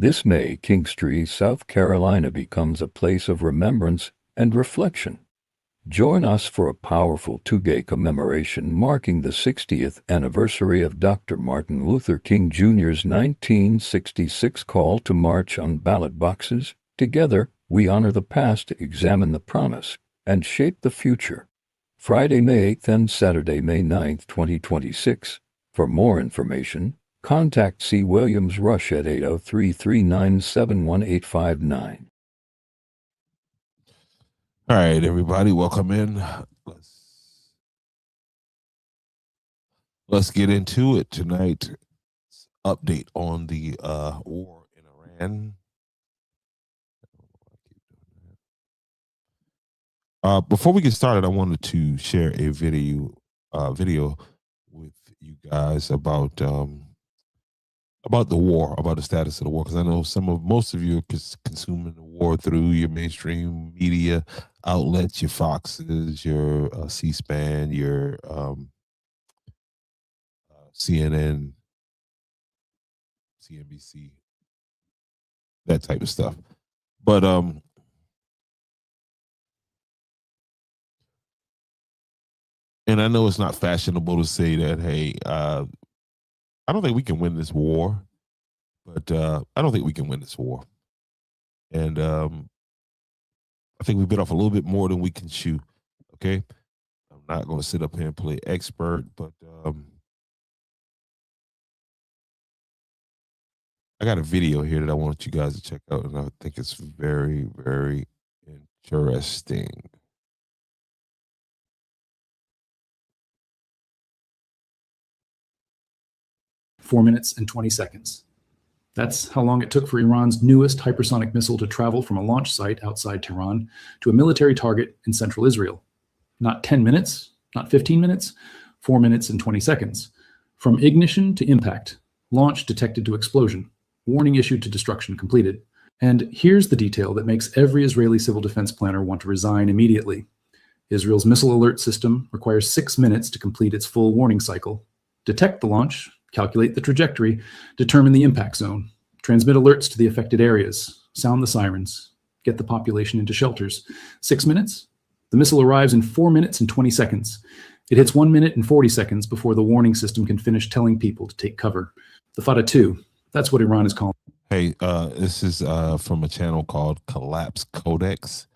This May, Kingstree, South Carolina becomes a place of remembrance and reflection. Join us for a powerful two-day commemoration marking the 60th anniversary of Dr. Martin Luther King Jr.'s 1966 call to march on ballot boxes. Together, we honor the past, examine the promise, and shape the future. Friday, May 8th and Saturday, May 9th, 2026. For more information, contact C. Williams Rush at 803-397-1859. All right, everybody, welcome in. Let's get into it tonight. Update on the war in Iran. Before we get started, I wanted to share a video with you guys about the war, about the status of the war, because I know most of you are consuming the war through your mainstream media outlets, your Foxes, your C-SPAN, your CNN, CNBC, that type of stuff. But and I know it's not fashionable to say that, hey, I don't think we can win this war, but I don't think we can win this war. And I think we bit off a little bit more than we can chew, okay? I'm not going to sit up here and play expert, but I got a video here that I want you guys to check out, and I think it's very, very interesting. Four minutes and 20 seconds. That's how long it took for Iran's newest hypersonic missile to travel from a launch site outside Tehran to a military target in central Israel. Not 10 minutes, not 15 minutes, 4 minutes and 20 seconds. From ignition to impact, launch detected to explosion, warning issued to destruction completed. And here's the detail that makes every Israeli civil defense planner want to resign immediately. Israel's missile alert system requires 6 minutes to complete its full warning cycle, detect the launch, calculate the trajectory, determine the impact zone, transmit alerts to the affected areas, sound the sirens, get the population into shelters. 6 minutes? The missile arrives in 4 minutes and 20 seconds. It hits 1 minute and 40 seconds before the warning system can finish telling people to take cover. The Fatah 2, that's what Iran is calling. Hey, this is from a channel called Collapse Codex.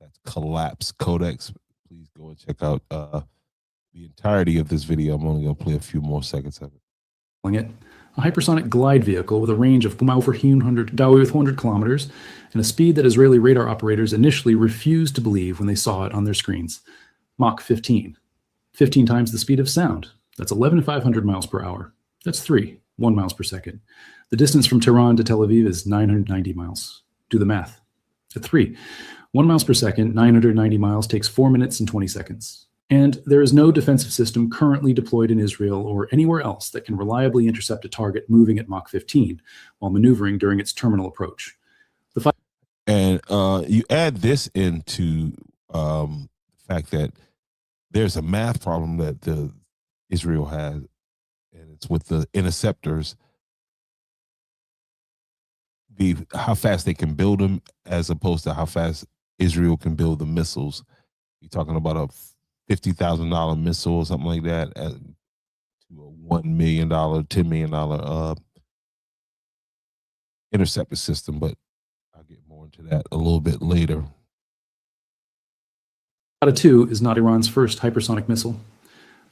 That's Collapse Codex. Please go and check out the entirety of this video. I'm only going to play a few more seconds of it. It a hypersonic glide vehicle with a range of over 400 kilometers and a speed that Israeli radar operators initially refused to believe when they saw it on their screens. Mach 15. 15 times the speed of sound. That's 11,500 miles per hour. That's 1 miles per second. The distance from Tehran to Tel Aviv is 990 miles. Do the math. At 1 miles per second, 990 miles takes 4 minutes and 20 seconds. And there is no defensive system currently deployed in Israel or anywhere else that can reliably intercept a target moving at Mach 15 while maneuvering during its terminal approach. And you add this into the fact that there's a math problem that Israel has, and it's with the interceptors, how fast they can build them as opposed to how fast Israel can build the missiles. You're talking about a $50,000 missile or something like that to a $1 million, $10 million interceptor system, but I'll get more into that a little bit later. Fatah 2 is not Iran's first hypersonic missile.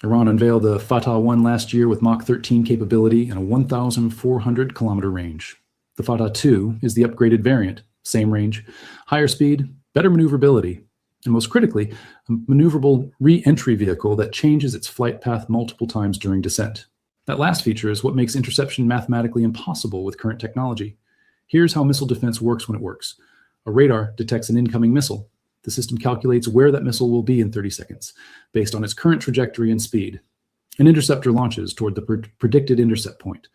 Iran unveiled the Fatah 1 last year with Mach 13 capability and a 1,400 kilometer range. The Fatah 2 is the upgraded variant, same range, higher speed, better maneuverability, and most critically, a maneuverable re-entry vehicle that changes its flight path multiple times during descent. That last feature is what makes interception mathematically impossible with current technology. Here's how missile defense works when it works. A radar detects an incoming missile. The system calculates where that missile will be in 30 seconds, based on its current trajectory and speed. An interceptor launches toward the predicted intercept point.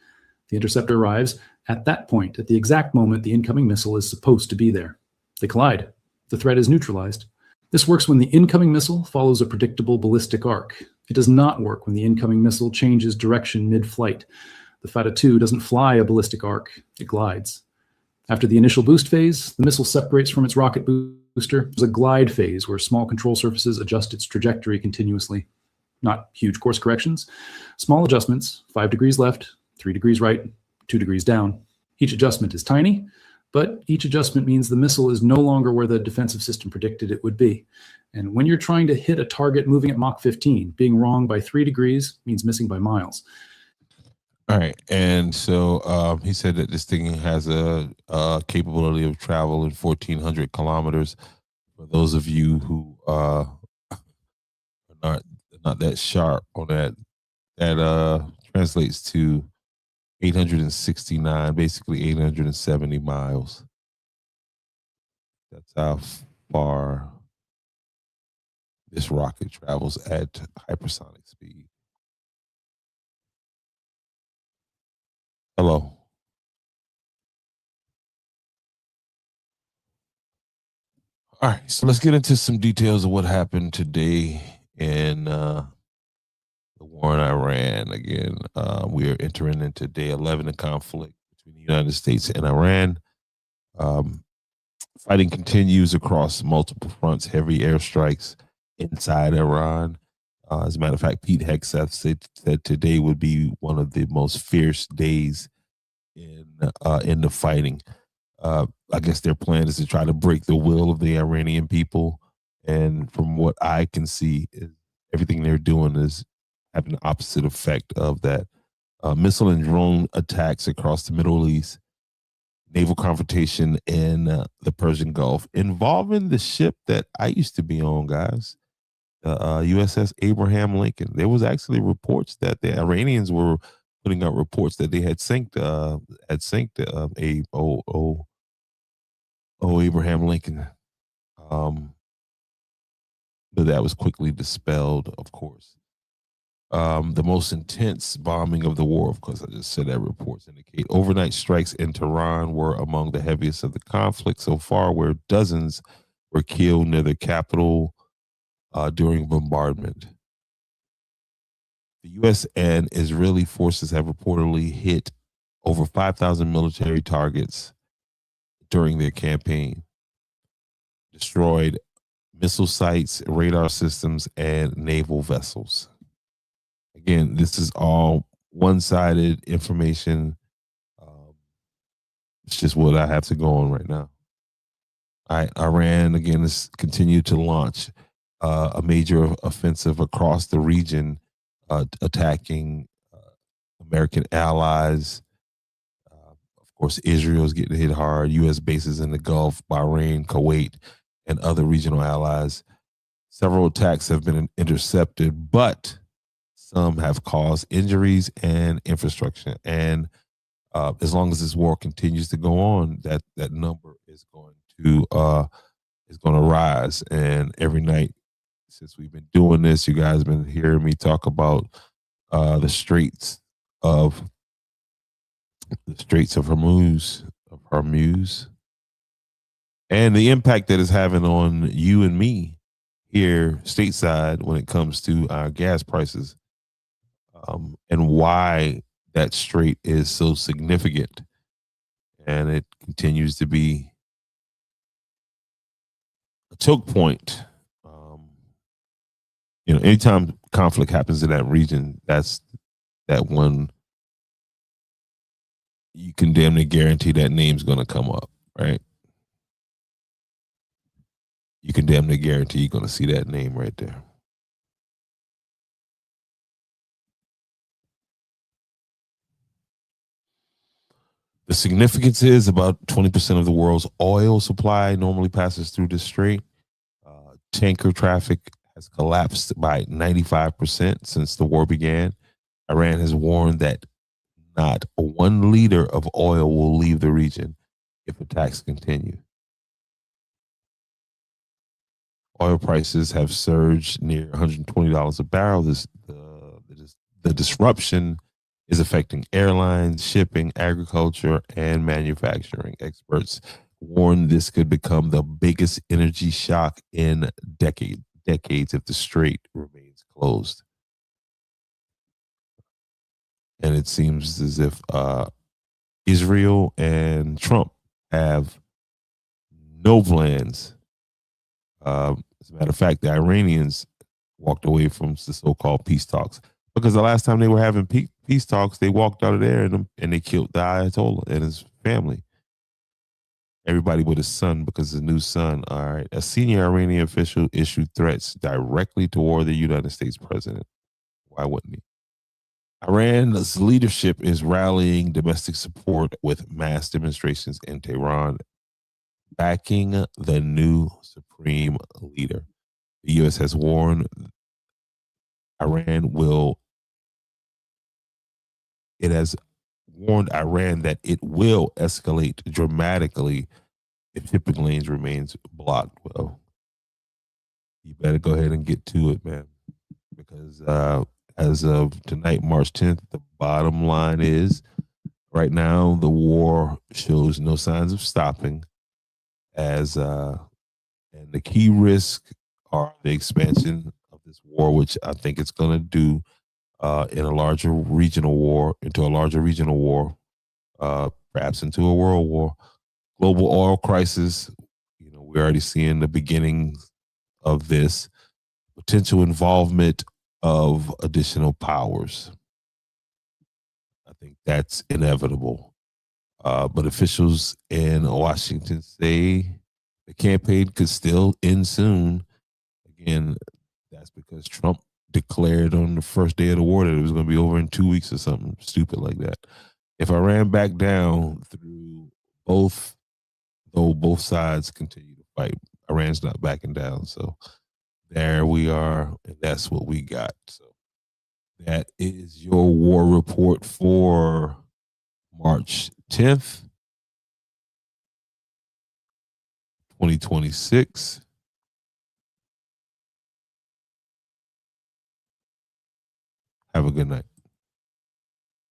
The interceptor arrives at that point, at the exact moment the incoming missile is supposed to be there. They collide. The threat is neutralized. This works when the incoming missile follows a predictable ballistic arc. It does not work when the incoming missile changes direction mid-flight. The Fatah 2 doesn't fly a ballistic arc, it glides. After the initial boost phase, the missile separates from its rocket booster. There's a glide phase where small control surfaces adjust its trajectory continuously. Not huge course corrections, small adjustments, 5 degrees left, 3 degrees right, 2 degrees down. Each adjustment is tiny, but each adjustment means the missile is no longer where the defensive system predicted it would be. And when you're trying to hit a target moving at Mach 15, being wrong by 3 degrees means missing by miles. All right, and so he said that this thing has a capability of travel in 1,400 kilometers. For those of you who are not that sharp on that, that translates to 869, basically 870 miles. That's how far this rocket travels at hypersonic speed. Hello. All right, so let's get into some details of what happened today in the war in Iran. Again, we are entering into day 11 of conflict between the United States and Iran. Fighting continues across multiple fronts, heavy airstrikes inside Iran. As a matter of fact, Pete Hegseth said today would be one of the most fierce days in the fighting. I guess their plan is to try to break the will of the Iranian people. And from what I can see, everything they're doing is having the opposite effect of that. Missile and drone attacks across the Middle East, naval confrontation in the Persian Gulf involving the ship that I used to be on, guys, the USS Abraham Lincoln. There was actually reports that the Iranians were putting out reports that they had sank Abraham Lincoln. But that was quickly dispelled, of course. The most intense bombing of the war, of course, I just said that reports indicate. Overnight strikes in Tehran were among the heaviest of the conflict so far, where dozens were killed near the capital during bombardment. The U.S. and Israeli forces have reportedly hit over 5,000 military targets during their campaign, destroyed missile sites, radar systems, and naval vessels. Again, this is all one-sided information. It's just what I have to go on right now. All right, Iran, again, has continued to launch a major offensive across the region, attacking American allies. Of course, Israel is getting hit hard. U.S. bases in the Gulf, Bahrain, Kuwait, and other regional allies. Several attacks have been intercepted, but some have caused injuries and infrastructure. And as long as this war continues to go on, that number is going to rise. And every night since we've been doing this, you guys have been hearing me talk about the Straits of Hormuz, and the impact that it's having on you and me here stateside when it comes to our gas prices, and why that strait is so significant. And it continues to be a choke point. Anytime conflict happens in that region, that's that one you can damn near guarantee that name's going to come up, right? You can damn near guarantee you're going to see that name right there. The significance is about 20% of the world's oil supply normally passes through this strait. Tanker traffic has collapsed by 95% since the war began. Iran has warned that not 1 liter of oil will leave the region if attacks continue. Oil prices have surged near $120 a barrel. The disruption is affecting airlines, shipping, agriculture, and manufacturing. Experts warn this could become the biggest energy shock in decades if the strait remains closed. And it seems as if Israel and Trump have no plans. As a matter of fact, the Iranians walked away from the so-called peace talks because the last time they were having peace talks, they walked out of there and they killed the Ayatollah and his family. Everybody but his son, because his new son. All right. A senior Iranian official issued threats directly toward the United States president. Why wouldn't he? Iran's leadership is rallying domestic support with mass demonstrations in Tehran, backing the new supreme leader. The U.S. has warned it has warned Iran that it will escalate dramatically if shipping lanes remains blocked. Well, you better go ahead and get to it, man, because as of tonight, March 10th, the bottom line is right now the war shows no signs of stopping, and the key risk are the expansion of this war, which I think it's going to do into a larger regional war, perhaps into a world war. Global oil crisis, we're already seeing the beginnings of this. Potential involvement of additional powers. I think that's inevitable. But officials in Washington say the campaign could still end soon. Again, that's because Trump declared on the first day of the war that it was going to be over in 2 weeks or something stupid like that. If Iran backed down through both sides continue to fight, Iran's not backing down. So there we are, and that's what we got. So that is your war report for March 10th, 2026. Have a good night.